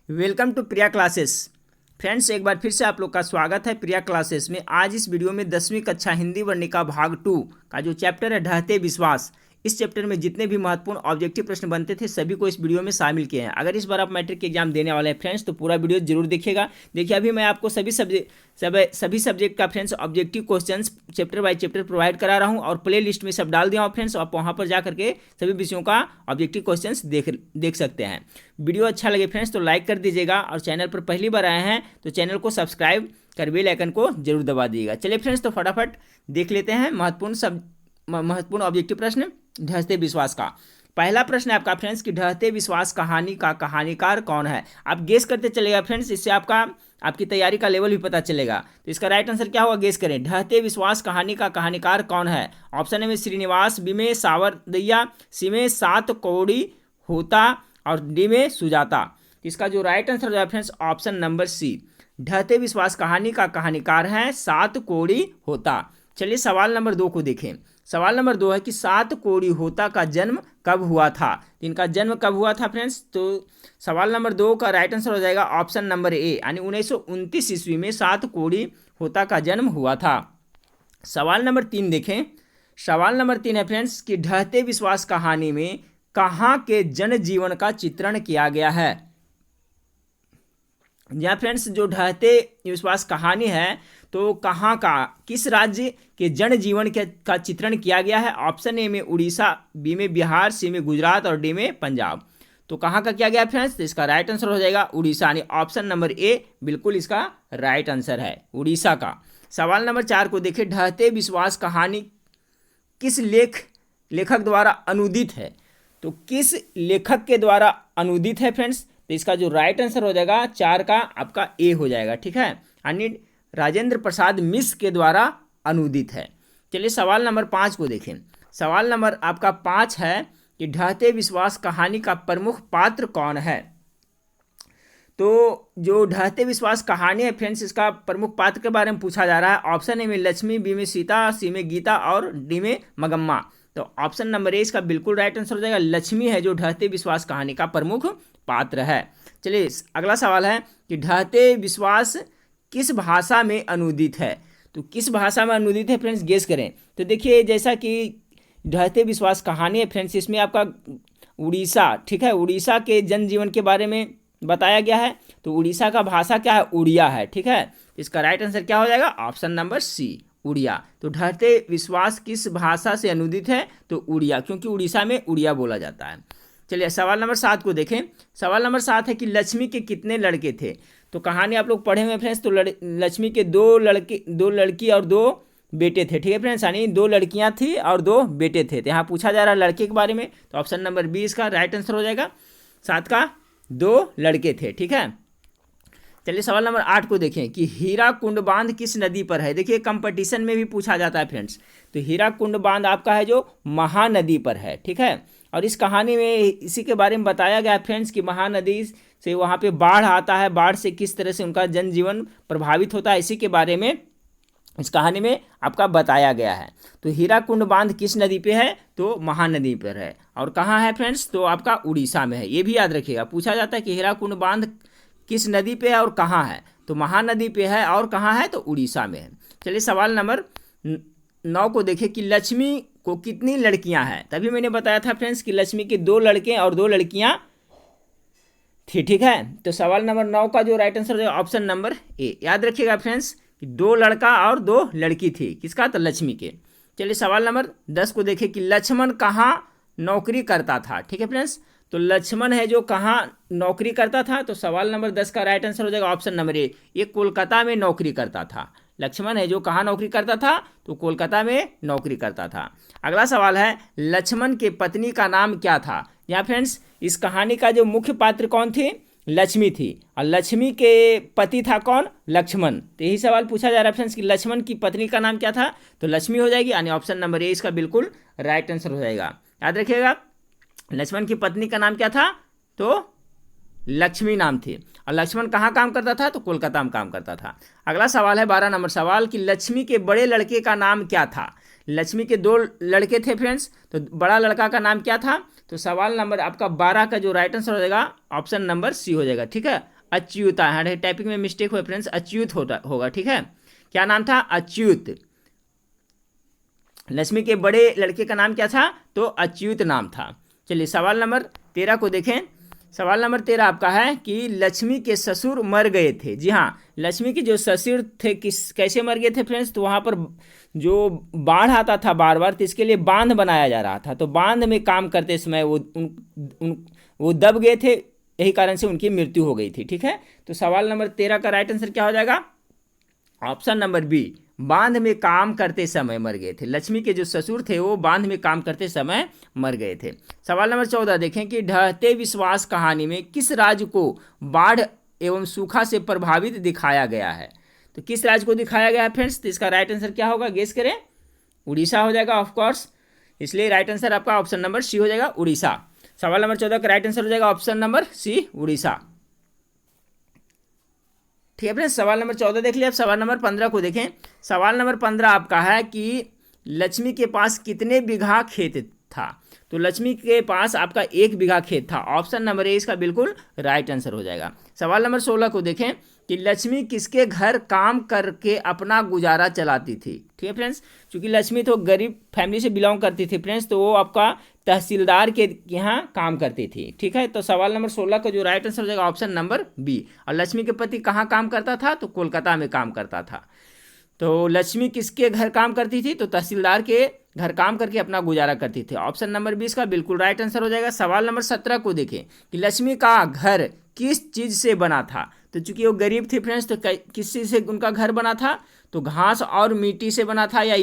Welcome to Priya classes. Friends, एक बार फिर से आप लोग का स्वागत है प्रिया क्लासेस में। आज इस वीडियो में 10वीं कक्षा हिंदी वर्णिका भाग 2 का जो चैप्टर है ढहते विश्वास, इस चैप्टर में जितने भी महत्वपूर्ण ऑब्जेक्टिव प्रश्न बनते थे सभी को इस वीडियो में शामिल किए हैं। अगर इस बार आप मैट्रिक के एग्जाम देने वाले हैं फ्रेंड्स तो पूरा वीडियो जरूर देखिएगा। देखिए, अभी मैं आपको सभी सब्जेक्ट का friends objective questions chapter by chapter provide करा रहा हूं और प्ले लिस्ट में सब डाल दिया हूं फ्रेंड्स। आप वहां पर जा करके सभी विषयों का ऑब्जेक्टिव क्वेश्चंस देख सकते हैं। वीडियो अच्छा लगे फ्रेंड्स तो लाइक कर दीजिएगा और चैनल पर पहली बार आए हैं तो चैनल को सब्सक्राइब कर बेल आइकन को जरूर दबा दीजिएगा। चलिए फ्रेंड्स, तो फटाफट देख लेते हैं महत्वपूर्ण ऑब्जेक्टिव प्रश्न ढहते विश्वास का। पहला प्रश्न है आपका फ्रेंड्स कि ढहते विश्वास कहानी का कहानीकार कौन है। आप गेस करते चलेगा फ्रेंड्स, इससे आपकी तैयारी का लेवल भी पता चलेगा। तो इसका राइट आंसर क्या होगा, गेस करें। ढहते विश्वास कहानी का कहानीकार कौन है। ऑप्शन ए में श्रीनिवास, बी में सावरदैया, सी में सात कौड़ी होता और डी में सुजाता। इसका जो राइट आंसर हो फ्रेंड्स ऑप्शन नंबर सी, ढहते विश्वास कहानी का कहानीकार है सात कौड़ी होता। चलिए सवाल नंबर 2 को देखें। सवाल नंबर 2 है कि सात कौड़ी होता का जन्म कब हुआ था। इनका जन्म कब हुआ था फ्रेंड्स, तो सवाल नंबर 2 का राइट आंसर हो जाएगा ऑप्शन नंबर ए, यानी 1929 ईस्वी में सात कौड़ी होता का जन्म हुआ था। सवाल नंबर 3 देखें। सवाल नंबर 3 है फ्रेंड्स कि ढहते विश्वास कहानी में कहाँ के जनजीवन का चित्रण किया गया है। यहाँ फ्रेंड्स जो ढहते विश्वास कहानी है तो कहाँ का, किस राज्य के जनजीवन का चित्रण किया गया है। ऑप्शन ए में उड़ीसा, बी में बिहार, सी में गुजरात और डी में पंजाब। तो कहाँ का किया गया फ्रेंड्स, तो इसका राइट आंसर हो जाएगा उड़ीसा, यानी ऑप्शन नंबर ए बिल्कुल इसका राइट आंसर है उड़ीसा का। सवाल नंबर 4 को देखिए। ढहते विश्वास कहानी किस लेखक द्वारा अनुदित है। तो किस लेखक के द्वारा अनुदित है फ्रेंड्स, तो इसका जो राइट आंसर हो जाएगा 4 का आपका ए हो जाएगा, ठीक है, यानी राजेंद्र प्रसाद मिश्र के द्वारा अनुदित है। चलिए सवाल नंबर 5 को देखें। सवाल नंबर आपका 5 है कि ढहते विश्वास कहानी का प्रमुख पात्र कौन है। तो जो ढहते विश्वास कहानी है फ्रेंड्स, इसका प्रमुख पात्र के बारे में पूछा जा रहा है। ऑप्शन ए में लक्ष्मी, बी में सीता, सी में गीता और डी में मगम्मा। तो ऑप्शन नंबर ए इसका बिल्कुल राइट आंसर हो जाएगा, लक्ष्मी है जो ढहते विश्वास कहानी का प्रमुख पात्र है। चलिए अगला सवाल है कि ढहते विश्वास किस भाषा में अनुदित है। तो किस भाषा में अनुदित है फ्रेंड्स, गेस करें। तो देखिए जैसा कि ढहते विश्वास कहानी है फ्रेंड्स, इसमें आपका उड़ीसा, ठीक है, उड़ीसा के जनजीवन के बारे में बताया गया है। तो उड़ीसा का भाषा क्या है, उड़िया है, ठीक है। इसका राइट आंसर क्या हो जाएगा, ऑप्शन नंबर सी उड़िया। तो ढहते विश्वास किस भाषा से अनुदित है, तो उड़िया, क्योंकि उड़ीसा में उड़िया बोला जाता है। चलिए सवाल नंबर 7 को देखें। सवाल नंबर 7 है कि लक्ष्मी के कितने लड़के थे। तो कहानी आप लोग पढ़े हुए फ्रेंड्स, तो लक्ष्मी के दो लड़की और 2 बेटे थे, ठीक है फ्रेंड्स, यानी 2 लड़कियां थी और 2 बेटे थे। तो यहाँ पूछा जा रहा है लड़के के बारे में, तो ऑप्शन नंबर 20 का राइट आंसर हो जाएगा 7 का 2 लड़के थे, ठीक है। चलिए सवाल नंबर 8 को देखें कि हीरा कुंड बांध किस नदी पर है। देखिए कंपटीशन में भी पूछा जाता है फ्रेंड्स, तो हीरा कुंड बांध आपका है जो महानदी पर है, ठीक है। और इस कहानी में इसी के बारे में बताया गया है फ्रेंड्स कि महानदी से वहाँ पे बाढ़ आता है, बाढ़ से किस तरह से उनका जनजीवन प्रभावित होता है, इसी के बारे में इस कहानी में आपका बताया गया है। तो हीरा कुंड बांध किस नदी पे है, तो महानदी पर है। और कहाँ है फ्रेंड्स, तो आपका उड़ीसा में है। ये भी याद रखिएगा, पूछा जाता है कि हीरा कुंड बांध किस नदी पे है और कहाँ है, तो महानदी पे है और कहाँ है, तो उड़ीसा में है। चलिए सवाल नंबर 9 को देखें कि लक्ष्मी को कितनी लड़कियां हैं। तभी मैंने बताया था फ्रेंड्स कि लक्ष्मी के 2 लड़के और 2 लड़कियां थी, ठीक है। तो सवाल नंबर 9 का जो राइट आंसर है ऑप्शन नंबर ए। याद रखिएगा फ्रेंड्स कि 2 लड़का और 2 लड़की थी, किसका, तो लक्ष्मी के। चलिए सवाल नंबर 10 को देखें कि लक्ष्मण कहाँ नौकरी करता था, ठीक है फ्रेंड्स। तो लक्ष्मण है जो कहाँ नौकरी करता था, तो सवाल नंबर 10 का राइट आंसर हो जाएगा ऑप्शन नंबर ए, ये कोलकाता में नौकरी करता था। लक्ष्मण है जो कहाँ नौकरी करता था, तो कोलकाता में नौकरी करता था। अगला सवाल है लक्ष्मण के पत्नी का नाम क्या था। यहाँ फ्रेंड्स इस कहानी का जो मुख्य पात्र कौन थी, लक्ष्मी थी, और लक्ष्मी के पति था कौन, लक्ष्मण। तो यही सवाल पूछा जा रहा है फ्रेंड्स कि लक्ष्मण की पत्नी का नाम क्या था, तो लक्ष्मी हो जाएगी, यानी ऑप्शन नंबर ए इसका बिल्कुल राइट आंसर हो जाएगा। याद रखिएगा लक्ष्मण की पत्नी का नाम क्या था, तो लक्ष्मी नाम थी। और लक्ष्मण कहाँ काम करता था, तो कोलकाता में काम करता था। अगला सवाल है 12 नंबर सवाल कि लक्ष्मी के बड़े लड़के का नाम क्या था। लक्ष्मी के 2 लड़के थे फ्रेंड्स, तो बड़ा लड़का का नाम क्या था, तो सवाल नंबर आपका 12 का जो राइट आंसर हो जाएगा ऑप्शन नंबर सी हो जाएगा, ठीक है, अच्युत, टाइपिंग में मिस्टेक हुआ फ्रेंड्स, अच्युत होगा, ठीक है। क्या नाम था? अच्युत। लक्ष्मी के बड़े लड़के का नाम क्या था? तो अच्युत नाम था। चलिए सवाल नंबर 13 को देखें। सवाल नंबर 13 आपका है कि लक्ष्मी के ससुर मर गए थे। जी हाँ, लक्ष्मी के जो ससुर थे कैसे मर गए थे फ्रेंड्स? तो वहाँ पर जो बाढ़ आता था बार बार, तो इसके लिए बांध बनाया जा रहा था, तो बांध में काम करते समय वो दब गए थे, यही कारण से उनकी मृत्यु हो गई थी, ठीक है। तो सवाल नंबर 13 का राइट आंसर क्या हो जाएगा? ऑप्शन नंबर बी, बांध में काम करते समय मर गए थे। लक्ष्मी के जो ससुर थे वो बांध में काम करते समय मर गए थे। सवाल नंबर 14 देखें कि ढहते विश्वास कहानी में किस राज्य को बाढ़ एवं सूखा से प्रभावित दिखाया गया है? तो किस राज्य को दिखाया गया है फ्रेंड्स? तो इसका राइट आंसर क्या होगा? गेस करें। उड़ीसा हो जाएगा ऑफ कोर्स, इसलिए राइट आंसर आपका ऑप्शन नंबर सी हो जाएगा, उड़ीसा। सवाल नंबर 14 का राइट आंसर हो जाएगा ऑप्शन नंबर सी, उड़ीसा। ठीक है फ्रेंड्स, सवाल नंबर 14 देख लिया। अब सवाल नंबर 15 को देखें। सवाल नंबर 15 आपका है कि लक्ष्मी के पास कितने बीघा खेत था? तो लक्ष्मी के पास आपका 1 बीघा खेत था। ऑप्शन नंबर ए इसका बिल्कुल राइट आंसर हो जाएगा। सवाल नंबर 16 को देखें कि लक्ष्मी किसके घर काम करके अपना गुजारा चलाती थी? ठीक है फ्रेंड्स, क्योंकि लक्ष्मी तो गरीब फैमिली से बिलोंग करती थी फ्रेंड्स, तो वो आपका तहसीलदार के यहाँ काम करती थी, ठीक है। तो सवाल नंबर 16 का जो राइट आंसर हो जाएगा ऑप्शन नंबर बी। और लक्ष्मी के पति कहाँ काम करता था? तो कोलकाता में काम करता था। तो लक्ष्मी किसके घर काम करती थी? तो तहसीलदार के घर काम करके अपना गुजारा करती थी। ऑप्शन नंबर 20 का बिल्कुल राइट आंसर हो जाएगा। सवाल नंबर 17 को देखें कि लक्ष्मी का घर किस चीज़ से बना था? तो चूंकि वो गरीब थे फ्रेंड्स, तो किस चीज़ से उनका घर बना था? तो घास और मिट्टी से बना था, या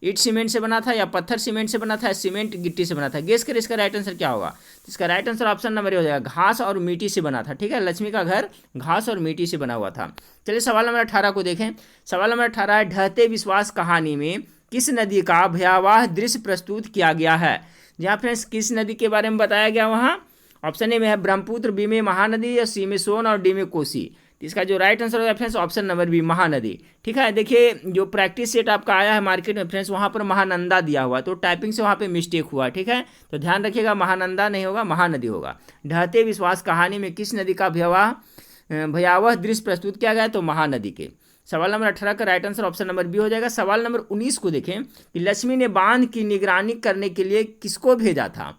ईंट सीमेंट से बना था, या पत्थर सीमेंट से बना था, या सीमेंट गिट्टी से बना था। गेस कर इसका राइट आंसर क्या होगा? तो इसका right answer option number A हो जाएगा, घास और मिट्टी से बना था, ठीक है। लक्ष्मी का घर घास और मिट्टी से बना हुआ था। चलिए सवाल नंबर 18 को देखें। सवाल नंबर 18 है, ढहते विश्वास कहानी में किस नदी का भयावह दृश्य प्रस्तुत किया गया है? जहाँ फ्रेंड्स किस नदी के बारे में बताया गया वहाँ? ऑप्शन ए में है ब्रह्मपुत्र, बी में महानदी, या सी में सोन और डी में कोसी। इसका जो राइट आंसर होगा friends option number B, Mahanadi, ठीक है। देखिए जो प्रैक्टिस सेट आपका आया है मार्केट में फ्रेंड्स, वहाँ पर महानंदा दिया हुआ, तो टाइपिंग से वहाँ पे मिस्टेक हुआ, ठीक है। तो ध्यान रखिएगा, महानंदा नहीं होगा, महानदी होगा। ढहते विश्वास कहानी में किस नदी का भयावह दृश्य प्रस्तुत किया गया? तो महानदी के। सवाल नंबर 18 का right answer option number B हो जाएगा। सवाल नंबर 19 को देखें कि लक्ष्मी ने बांध की निगरानी करने के लिए किसको भेजा था?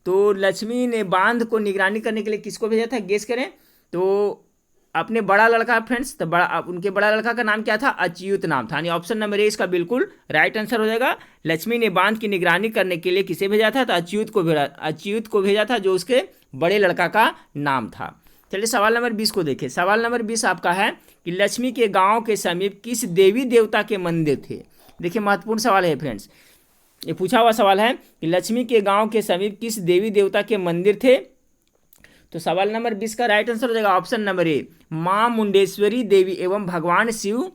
तो लक्ष्मी ने बांध को निगरानी करने के लिए किसको भेजा था? गेस करें। तो अपने बड़ा लड़का फ्रेंड्स, तो उनके बड़ा लड़का का नाम क्या था? अच्युत नाम था। यानी ऑप्शन नंबर ए इसका बिल्कुल राइट आंसर हो जाएगा। लक्ष्मी ने बांध की निगरानी करने के लिए किसे भेजा था? तो अच्युत को भेजा था, जो उसके बड़े लड़का का नाम था। चलिए सवाल नंबर 20 को देखें। सवाल नंबर 20 आपका है कि लक्ष्मी के गांव के समीप किस देवी देवता के मंदिर थे? देखिए महत्वपूर्ण सवाल है फ्रेंड्स, ये पूछा हुआ सवाल है कि लक्ष्मी के गांव के समीप किस देवी देवता के मंदिर थे? तो सवाल नंबर 20 का राइट आंसर हो जाएगा ऑप्शन नंबर ए, मां मुंडेश्वरी देवी एवं भगवान शिव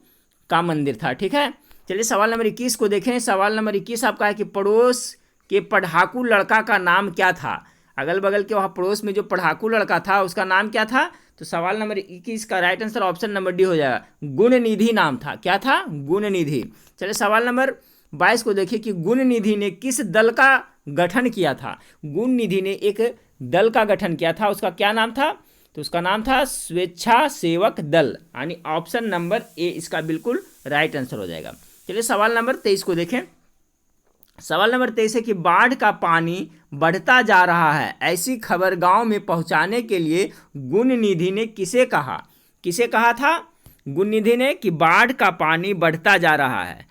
का मंदिर था, ठीक है। चलिए सवाल नंबर 21 को देखें। सवाल नंबर 21 आपका है कि पड़ोस के पढ़ाकू लड़का का नाम क्या था? अगल बगल के वहाँ पड़ोस में जो पढ़ाकू लड़का था उसका नाम क्या था? तो सवाल नंबर 21 का right answer option number D हो जाएगा, गुणनिधि नाम था। क्या था? गुणनिधि। चलिए सवाल नंबर 22 को देखिए कि गुणनिधि ने किस दल का गठन किया था? गुणनिधि ने एक दल का गठन किया था, उसका क्या नाम था? तो उसका नाम था स्वेच्छा सेवक दल, यानी ऑप्शन नंबर ए इसका बिल्कुल राइट आंसर हो जाएगा। चलिए सवाल नंबर 23 को देखें। सवाल नंबर 23 है कि बाढ़ का पानी बढ़ता जा रहा है, ऐसी खबर गांव में पहुंचाने के लिए गुणनिधि ने किसे कहा? किसे कहा था गुणनिधि ने कि बाढ़ का पानी बढ़ता जा रहा है?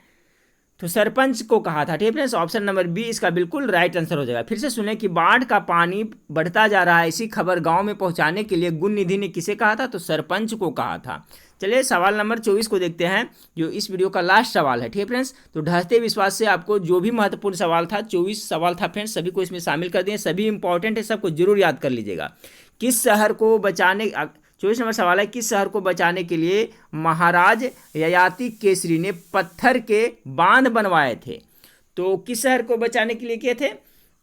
तो सरपंच को कहा था, ठीक है फ्रेंड्स। ऑप्शन नंबर बी इसका बिल्कुल राइट आंसर हो जाएगा। फिर से सुने कि बाढ़ का पानी बढ़ता जा रहा है, इसी खबर गांव में पहुंचाने के लिए गुणनिधि ने किसे कहा था? तो सरपंच को कहा था। चलिए सवाल नंबर 24 को देखते हैं, जो इस वीडियो का लास्ट सवाल है, ठीक है फ्रेंड्स। तो ढहते विश्वास से आपको जो भी महत्वपूर्ण सवाल था, 24 सवाल था फ्रेंड्स, सभी को इसमें शामिल कर दिए, सभी इंपॉर्टेंट है, सबको जरूर याद कर लीजिएगा। किस शहर को बचाने 24 नंबर सवाल है, किस शहर को बचाने के लिए महाराज ययाति केसरी ने पत्थर के बांध बनवाए थे? तो किस शहर को बचाने के लिए किए थे?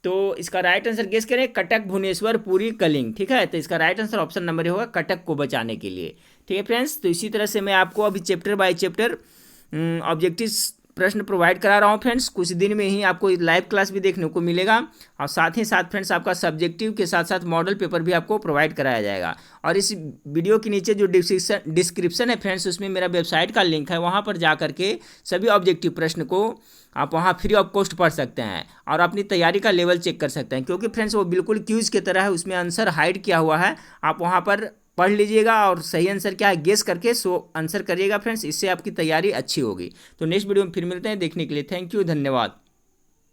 तो इसका राइट आंसर गेस करें, कटक, भुवनेश्वर, पुरी, कलिंग, ठीक है। तो इसका राइट आंसर ऑप्शन नंबर होगा कटक को बचाने के लिए, ठीक है फ्रेंड्स। तो इसी तरह से मैं आपको अभी चैप्टर बाय चैप्टर ऑब्जेक्टिव्स प्रश्न प्रोवाइड करा रहा हूँ फ्रेंड्स। कुछ दिन में ही आपको लाइव क्लास भी देखने को मिलेगा और साथ ही साथ फ्रेंड्स आपका सब्जेक्टिव के साथ साथ मॉडल पेपर भी आपको प्रोवाइड कराया जाएगा। और इस वीडियो के नीचे जो डिस्क्रिप्शन है फ्रेंड्स, उसमें मेरा वेबसाइट का लिंक है, वहाँ पर जा करके सभी ऑब्जेक्टिव प्रश्न को आप वहाँ फ्री ऑफ कॉस्ट पढ़ सकते हैं और अपनी तैयारी का लेवल चेक कर सकते हैं, क्योंकि फ्रेंड्स वो बिल्कुल क्यूज की तरह है, उसमें आंसर हाइड किया हुआ है। आप वहाँ पर पढ़ लीजिएगा और सही आंसर क्या है गेस करके सो आंसर करिएगा फ्रेंड्स, इससे आपकी तैयारी अच्छी होगी। तो नेक्स्ट वीडियो में फिर मिलते हैं, देखने के लिए थैंक यू, धन्यवाद।